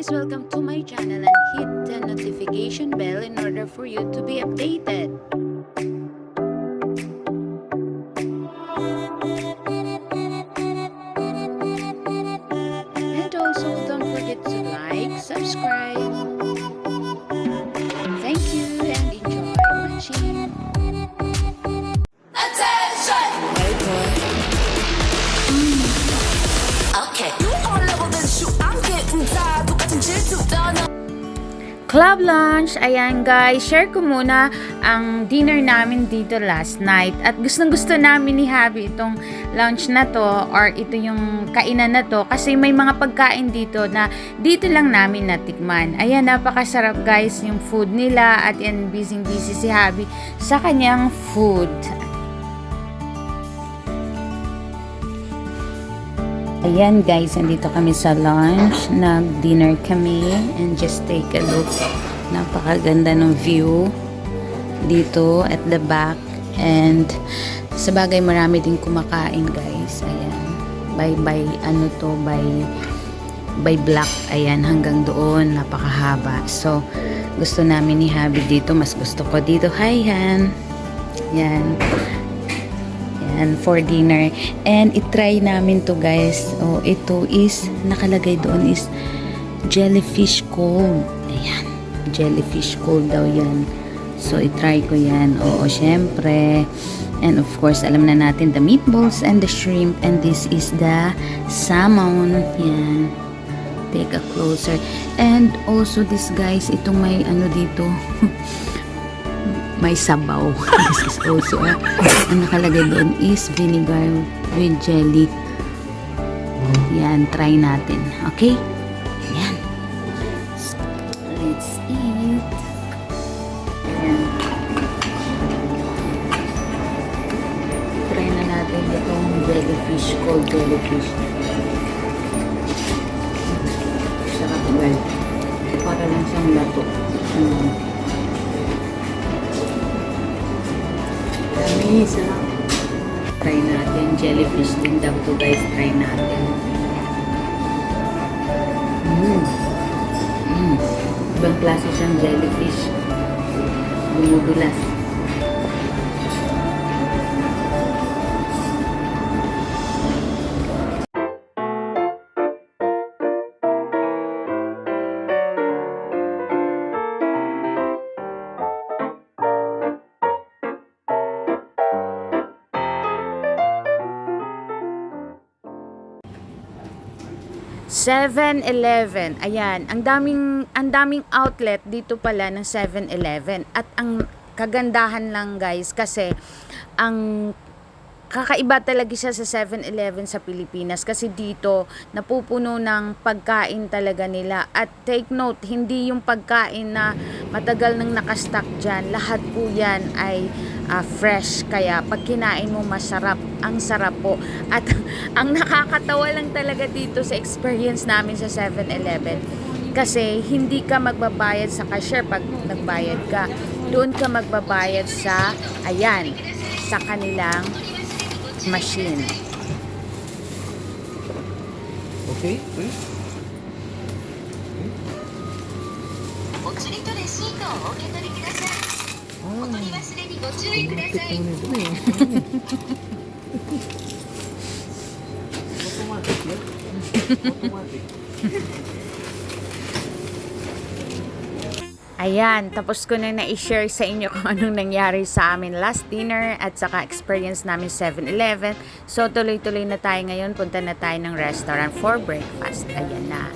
guys, welcome to my channel and hit the notification bell in order for you to be updated. And also don't forget to like, subscribe. Thank you and enjoy watching. Attention! Okay. You all level then shoot. I'm getting tired. 똑같은 질투 떠나. Club lunch, ayan guys, share ko muna ang dinner namin dito last night at gustong gusto namin ni Habi itong lunch na to or ito yung kainan na to kasi may mga pagkain dito na dito lang namin natikman. Ayan, napakasarap guys yung food nila at yan busy si Habi sa kanyang food. Ayan guys, andito kami sa lunch, nag-dinner kami and just take a look. Napakaganda ng view dito at the back and sa bagay marami din kumakain guys. Ayan, by block, ayan hanggang doon, napakahaba. So, gusto namin ni Habi dito, mas gusto ko dito. Hi Han! Yan. And for dinner and itry namin to guys. Oh, ito is nakalagay doon is jellyfish cold. Ayan, jellyfish cold daw yan. So itry ko yan. Oo, syempre. And of course alam na natin the meatballs and the shrimp, and this is the salmon. Yan, take a closer. And also this guys, itong may ano dito may sabaw. This is also ang nakalagay doon is vinegar with jelly. Yan, try natin. Okay? Yan. So, let's eat. Yan. Try na natin itong jellyfish, cold jellyfish. Sarap guys. Para lang siyang lato. Sarap. Try natin. Jellyfish din daw to guys. Try natin. Ibang klase siyang jellyfish. Bumudulas. 7-Eleven. Ayan, ang daming outlet dito pala ng 7-Eleven. At ang kagandahan lang guys kasi ang kakaiba talaga siya sa 7-Eleven sa Pilipinas kasi dito napupuno ng pagkain talaga nila. At take note, hindi yung pagkain na matagal nang nakastock dyan. Lahat po yan ay fresh. Kaya pag kinain mo masarap. Ang sarap po. At ang nakakatawa lang talaga dito sa experience namin sa 7-Eleven kasi hindi ka magbabayad sa cashier pag nagbayad ka. Doon ka magbabayad sa, ayan, sa kanilang machine. Okay, please. お釣りとレシートをお受け取りください。お取り忘れにご注意ください。 Automatic, yeah? Automatic. Ayan, tapos ko na i-share sa inyo kung anong nangyari sa amin last dinner at saka experience namin 7-Eleven. So, tuloy-tuloy na tayo ngayon. Punta na tayo ng restaurant for breakfast. Ayan na.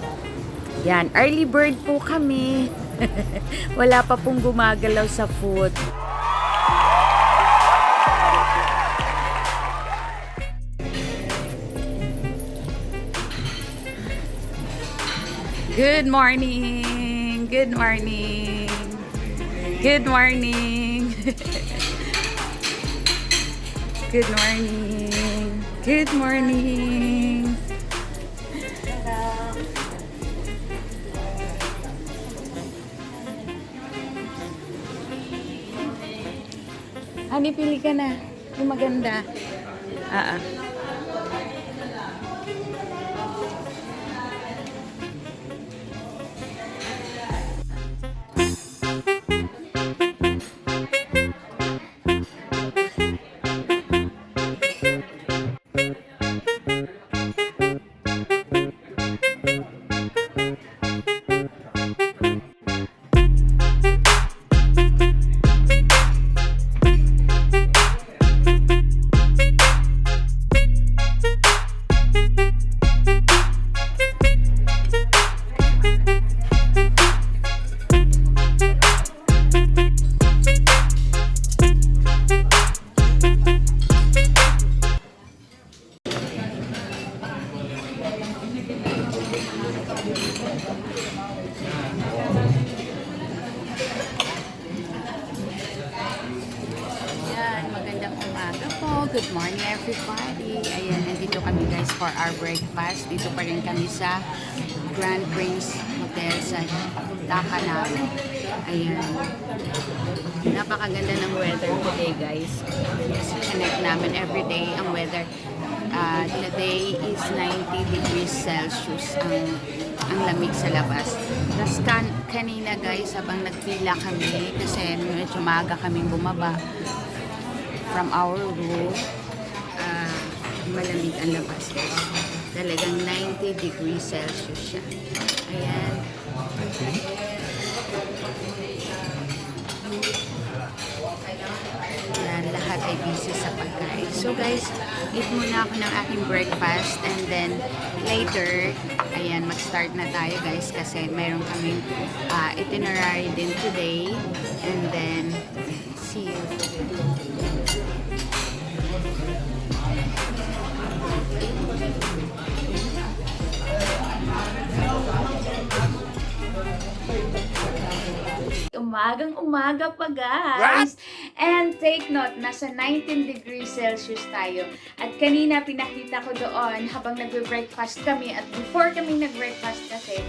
Yan, early bird po kami. Wala pa pong gumagalaw sa food. Good morning! Good morning! Good morning! Good morning! Good morning! Honey, pili ka na. Yung maganda. Ayan, magandang umaga po. Good morning everybody. Ayan, nandito kami guys for our breakfast. Dito pa rin kami sa Grand Prince Hotel sa Takanaw. Ayan. Napakaganda ng weather today guys. Kasi connect namin everyday ang weather. Today is 90 degrees Celsius ang lamig sa labas. Tapos kanina guys, habang nagpila kami, kasi medyo maaga kaming bumaba from our room, malamig ang labas guys. Talagang 90 degrees Celsius siya. Ayan. Ayan, lahat ay busy sa pagkain. So guys, eat muna ako ng aking breakfast and then later, ayan, mag-start na tayo guys kasi mayroon kaming itinerary din today and then see you. Umagang umaga pa guys. And take note, nasa 19 degrees Celsius tayo. At kanina pinakita ko doon habang nagbe-breakfast kami at before kami nag-breakfast kasi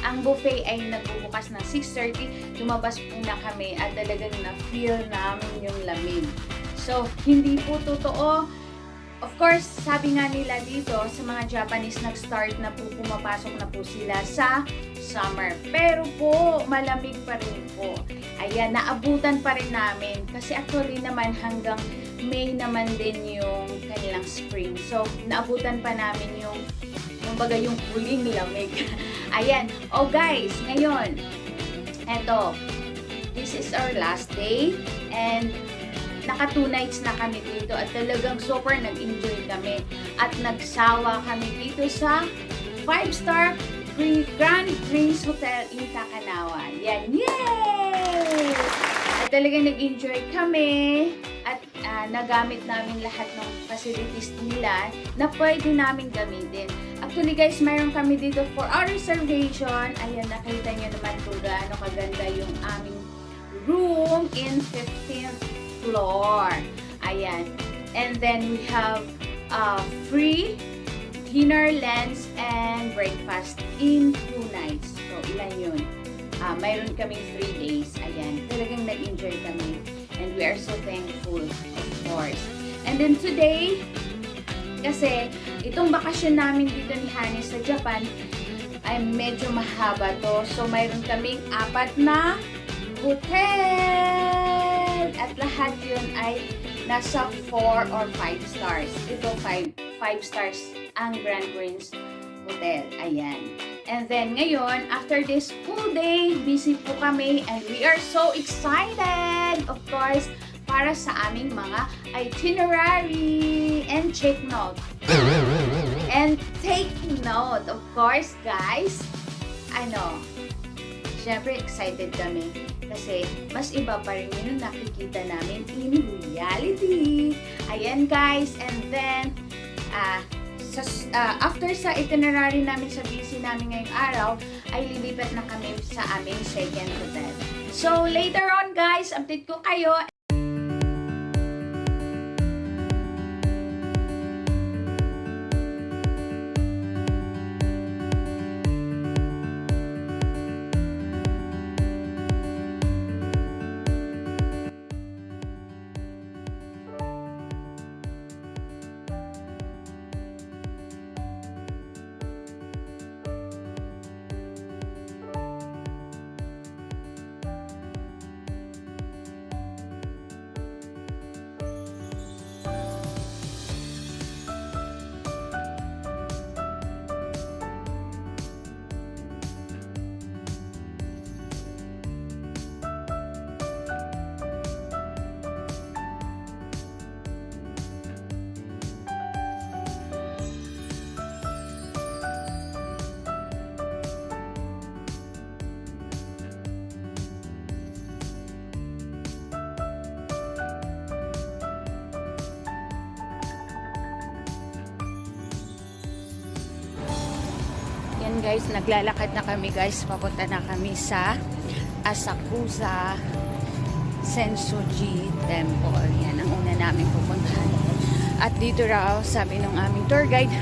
ang buffet ay nagbubukas ng 6:30. Lumabas muna kami at talagang na-feel namin yung lamig. So, hindi po totoo. Of course, sabi nga nila dito sa mga Japanese, nag-start na po, pumapasok na po sila sa summer. Pero po, malamig pa rin po. Ayan, naabutan pa rin namin. Kasi actually naman hanggang May naman din yung kanilang spring. So, naabutan pa namin yung kumbaga yung huling lamig. Ayan. Oh guys, ngayon, eto, this is our last day and naka 2 nights na kami dito at talagang super nag-enjoy kami at nagsawa kami dito sa 5-star Grand Prince Hotel in Takanawa. Yan, yay! At talagang nag-enjoy kami at nagamit namin lahat ng facilities nila na pwede namin gamitin. Actually guys, mayroon kami dito for our reservation. Ayan, nakita nyo naman kung gaano kaganda yung aming room in 15th floor. Ayan. And then we have free dinner, lunch, and breakfast in 2 nights. So, ilan yun? Mayroon kaming 3 days. Ayan. Talagang nag-enjoy kami. And we are so thankful, of course. And then today, kasi itong bakasyon namin dito ni Hani sa Japan ay medyo mahaba to. So, mayroon kaming 4 na hotel. At lahat yun ay nasa 4 or 5 stars. Ito 5 stars ang Grand Prince Hotel. Ayan. And then ngayon, after this full day, busy po kami and we are so excited, of course, para sa aming mga itinerary and check note. And take note, of course, guys. Syempre excited kami kasi mas iba pa rin yung nakikita namin in reality. Ayan guys, and then after sa itinerary namin sa busy namin ngayong araw, ay lilipat na kami sa aming second hotel. So later on guys, update ko kayo. Ayan guys, naglalakad na kami guys. Papunta na kami sa Asakusa Sensoji Temple. Yan ang una namin pupuntahan. At dito raw, sabi ng aming tour guide,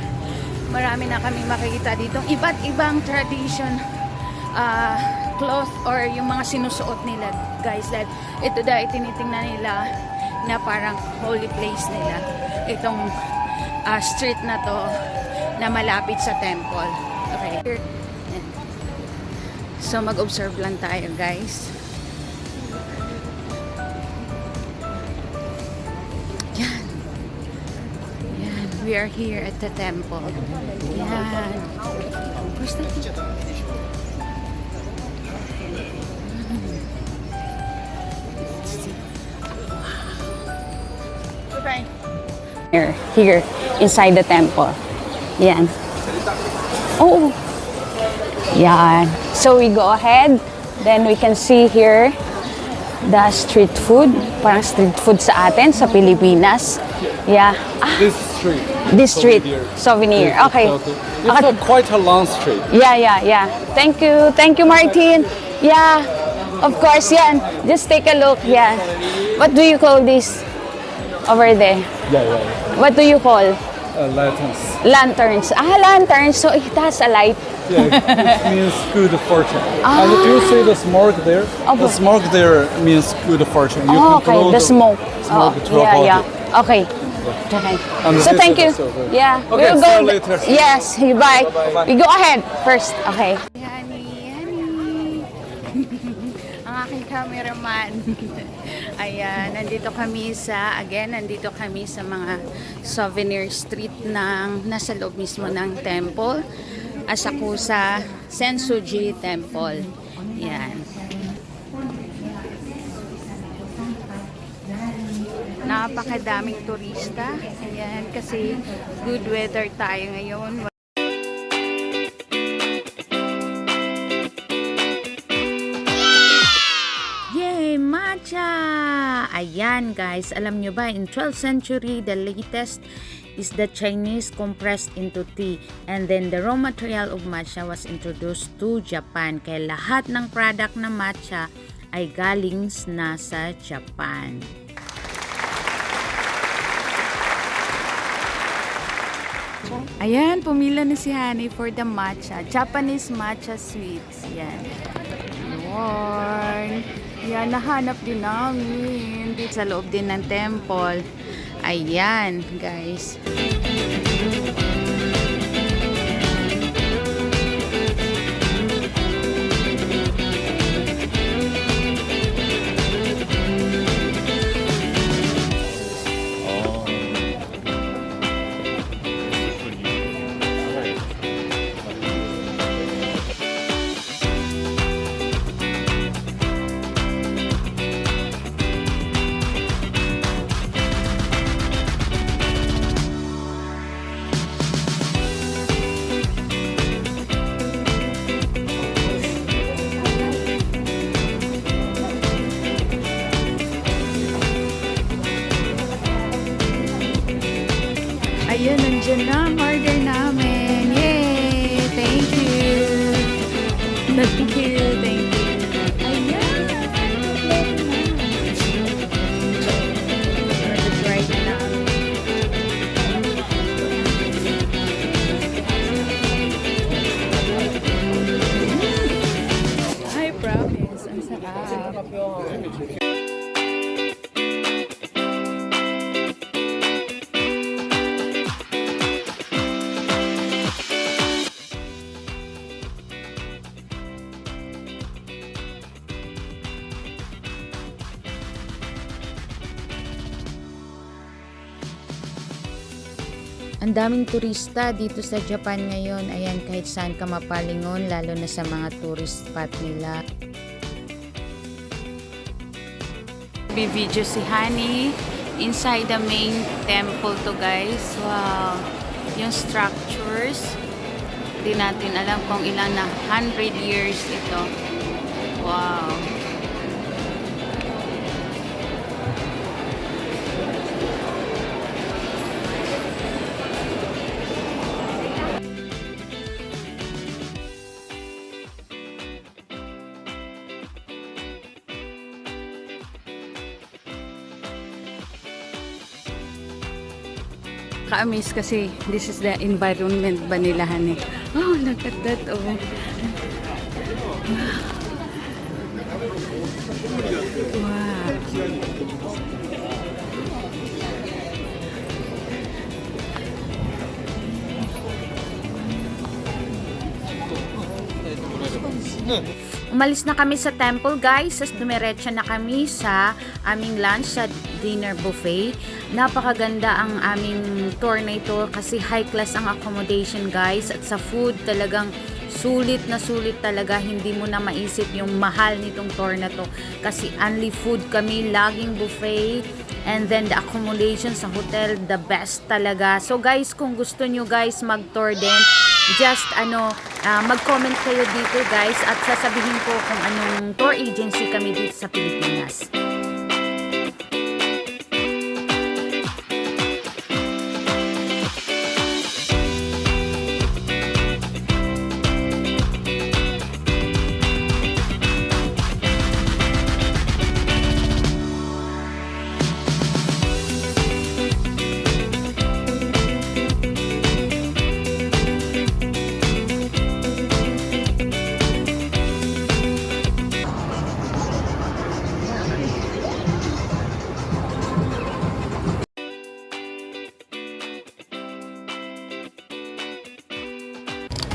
marami na kami makikita dito iba't ibang tradition cloth or yung mga sinusuot nila guys. That ito daw tinitingnan nila na parang holy place nila. Itong street na to na malapit sa temple. Okay. So mag-observe lang tayo guys. Yan. Yan. We are here at the temple. Yan. Where's the here inside the temple. Yan. Oh. Yan. So we go ahead. Then we can see here the street food. Parang street food sa atin sa Pilipinas. Yeah. This street. This street. Souvenir. Okay. It's quite a long street. Yeah. Thank you. Thank you, Martin. Yeah. Of course, yan. Just take a look. Yeah. What do you call this over there? Yeah. What do you call? Lanterns. Lanterns. Lanterns. So it has a light. Yeah, it means good fortune. And do you see the smoke there? The smoke there means good fortune. You can Okay, blow the smoke. smoke to avoid it. Okay. Okay. And So this thank is you. the silver. Yeah. Okay, We'll see go. you later. Yes. Bye. We go ahead first. Okay. Ang aking cameraman. Ayan, nandito kami sa mga souvenir street ng nasa loob mismo ng temple. Asakusa Sensoji Temple. Yan. Napakadaming turista. Ayan, kasi good weather tayo ngayon. Yay! Matcha! Ayan guys, alam nyo ba, in 12th century, the latest is the Chinese compressed into tea, and then the raw material of matcha was introduced to Japan. Kaya lahat ng product na matcha ay galing na sa Japan. Ayan, pumila na si Honey for the matcha. Japanese matcha sweets. Yan. Lord. Yan, nahanap din namin. Dito sa loob din ng temple. Ayan, guys. Ayun, nandiyan na ang order namin. Yay! Thank you! Thank you! Thank you! Ayan! Try na namin. Hi, promise! Ang sarap! Ang daming turista dito sa Japan ngayon. Ayan, kahit saan ka mapalingon, lalo na sa mga tourist spot nila. Video si Honey inside the main temple to guys. Wow! Yung structures, di natin alam kung ilan na 100 years ito. Wow! nakaka-amaze kasi this is the environment ba nila, honey. Oh, look at that. Oh. Wow. Umalis na kami sa temple, guys. Tapos dumiretso na kami sa aming lunch sa dinner buffet. Napakaganda ang aming tour na ito kasi high class ang accommodation, guys. At sa food talagang sulit na sulit talaga. Hindi mo na maisip yung mahal nitong tour na to. Kasi only food kami, laging buffet. And then the accommodation sa hotel, the best talaga. So guys, kung gusto nyo guys mag-tour din, just mag-comment kayo dito guys at sasabihin ko kung anong tour agency kami dito sa Pilipinas.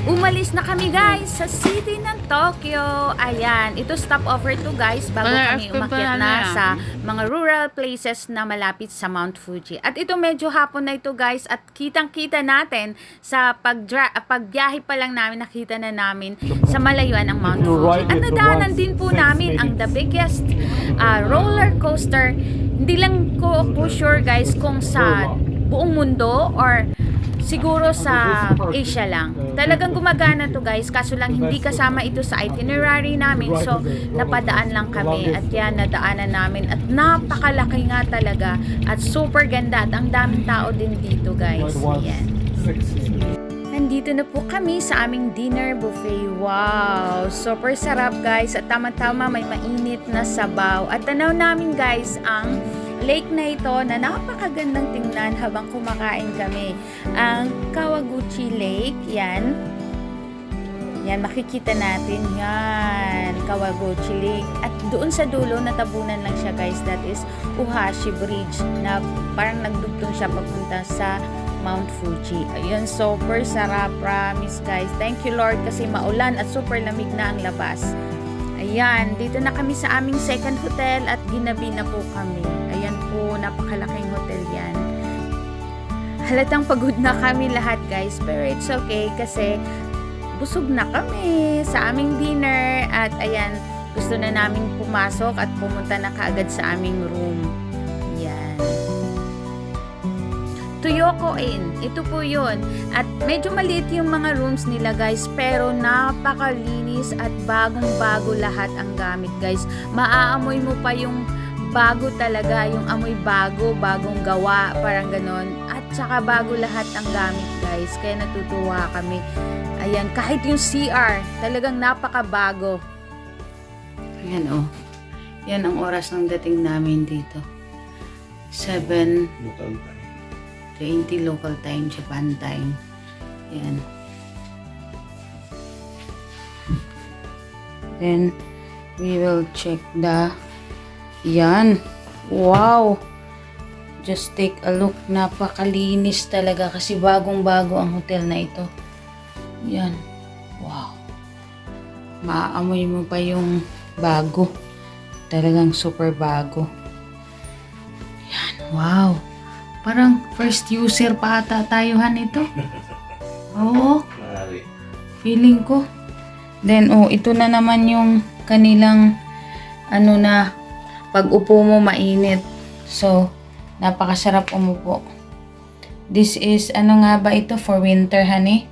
Umalis na kami guys sa city ng Tokyo. Ayan, ito stopover to guys bago kami umakyat na sa mga rural places na malapit sa Mount Fuji. At ito medyo hapon na ito guys at kitang-kita natin sa pagbiyahe pa lang namin, nakita na namin sa malayuan ang Mount Fuji. At nadaanan din po namin ang the biggest roller coaster. Hindi lang ko sure guys kung sa buong mundo or siguro sa Asia lang. Talagang gumagana to guys, kaso lang hindi kasama ito sa itinerary namin. So, napadaan lang kami at yan, nadaanan namin. At napakalaki nga talaga at super ganda at ang daming tao din dito guys. Ayan. Nandito na po kami sa aming dinner buffet. Wow! Super sarap guys at tama-tama may mainit na sabaw. At tanaw namin guys ang lake na ito na napakagandang tingnan habang kumakain kami. Ang Kawaguchi Lake, yan. Yan, makikita natin yan. Kawaguchi Lake. At doon sa dulo, natabunan lang siya guys. That is Uhashi Bridge na parang nagdugtong siya papunta sa Mount Fuji. Ayun, super sarap. Promise guys. Thank you Lord kasi maulan at super lamig na ang labas. Ayan, dito na kami sa aming second hotel at ginabi na po kami. Ayan po, napakalaking hotel yan. Halatang pagod na kami lahat guys, pero it's okay kasi busog na kami sa aming dinner at ayan, gusto na namin pumasok at pumunta na kaagad sa aming room. Yan. Toyoko Inn, ito po yun. At medyo maliit yung mga rooms nila guys, pero napakalinis at bagong-bago lahat ang gamit guys. Maaamoy mo pa yung bago talaga, yung amoy bago, bagong gawa, parang ganon. At saka bago lahat ang gamit guys, kaya natutuwa kami. Ayan, kahit yung CR, talagang napakabago. Ayan oh, yan ang oras ng dating namin dito. 7:20 local time, Japan time. Yan. Then, we will check the... Yan. Wow! Just take a look. Napakalinis talaga kasi bagong-bago ang hotel na ito. Yan. Wow. Maaamoy mo pa yung bago. Talagang super bago. Yan. Wow! Parang first user pa ata tayohan ito. Oo. Feeling ko. Then, ito na naman yung kanilang na pag upo mo mainit. So, napakasarap umupo. This is, nga ba ito? For winter, honey?